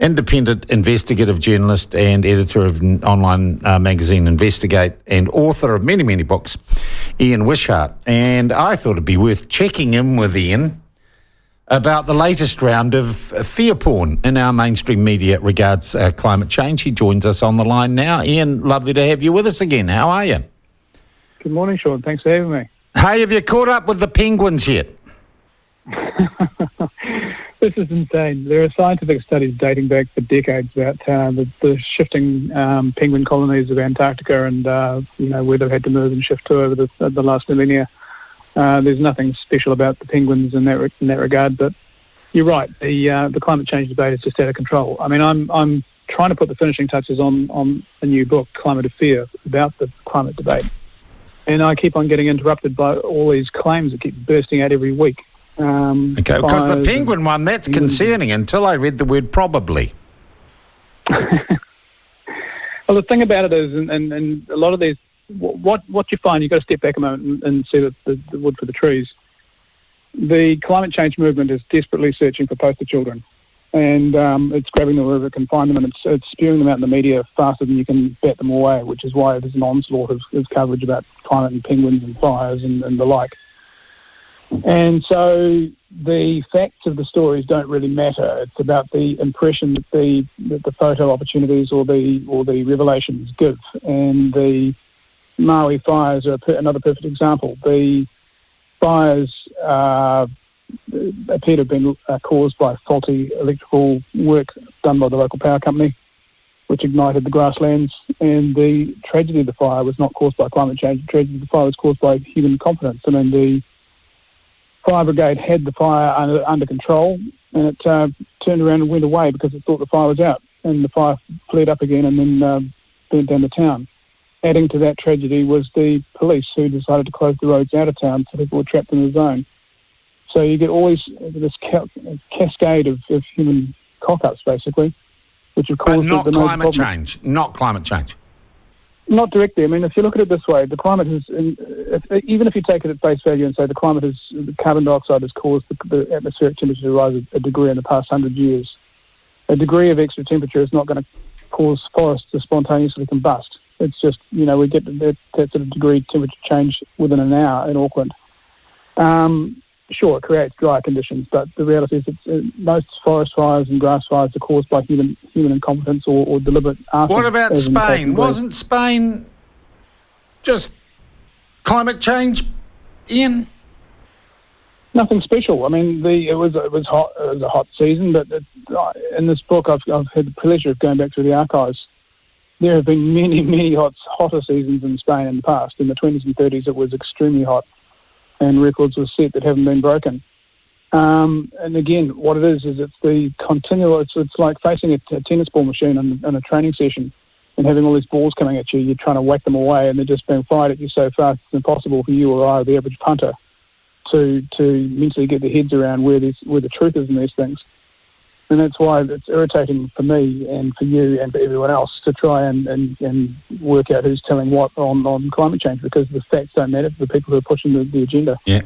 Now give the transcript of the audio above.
independent investigative journalist and editor of online magazine Investigate and author of many, many books, Ian Wishart. And I thought it'd be worth checking in with Ian about the latest round of fear porn in our mainstream media regards climate change. He joins us on the line now. Ian, lovely to have you with us again. How are you? Good morning, Sean. Thanks for having me. Hey, have you caught up with the penguins yet? This is insane. There are scientific studies dating back for decades about the shifting penguin colonies of Antarctica and where they've had to move and shift to over the last millennia. There's nothing special about the penguins in that regard, but you're right. The climate change debate is just out of control. I mean, I'm trying to put the finishing touches on a new book, Climate of Fear, about the climate debate, and I keep on getting interrupted by all these claims that keep bursting out every week. Okay, because the penguin one, that's concerning until I read the word probably. Well, the thing about it is, and a lot of these, what you find, you've got to step back a moment and see the wood for the trees. The climate change movement is desperately searching for poster children, and it's grabbing them wherever it can find them, and it's spewing them out in the media faster than you can bat them away, which is why there's an onslaught of coverage about climate and penguins and fires and the like. And so the facts of the stories don't really matter. It's about the impression that the photo opportunities or the revelations give. And the Maui fires are another perfect example. The fires appear to have been caused by faulty electrical work done by the local power company, which ignited the grasslands. And the tragedy of the fire was not caused by climate change. The tragedy of the fire was caused by human incompetence. I mean, the fire brigade had the fire under control, and it turned around and went away because it thought the fire was out, and the fire flared up again and then burnt down the town. Adding to that tragedy was the police, who decided to close the roads out of town so people were trapped in the zone. So you get always this cascade of human cock-ups, basically, which of course... But not climate change. Not climate change. Not directly. I mean, if you look at it this way, the climate has, even if you take it at face value and say the carbon dioxide has caused the atmospheric temperature to rise a degree in the past 100 years, a degree of extra temperature is not going to cause forests to spontaneously combust. It's just, we get that sort of degree temperature change within an hour in Auckland. Sure, it creates dry conditions, but the reality is that most forest fires and grass fires are caused by human incompetence or deliberate arson. What about Spain? Wasn't Spain just climate change, Ian? Nothing special. I mean, it was hot. It was a hot season, but in this book, I've had the pleasure of going back through the archives. There have been many, many hotter seasons in Spain in the past. In the 20s and 30s, it was extremely hot, and records were set that haven't been broken. And again, what it is it's the continual. It's like facing a tennis ball machine in a training session, and having all these balls coming at you. You're trying to whack them away, and they're just being fired at you so fast it's impossible for you or I, the average punter, to mentally get their heads around where the truth is in these things. And that's why it's irritating for me and for you and for everyone else to try and work out who's telling what on climate change, because the facts don't matter for the people who are pushing the agenda. Yeah.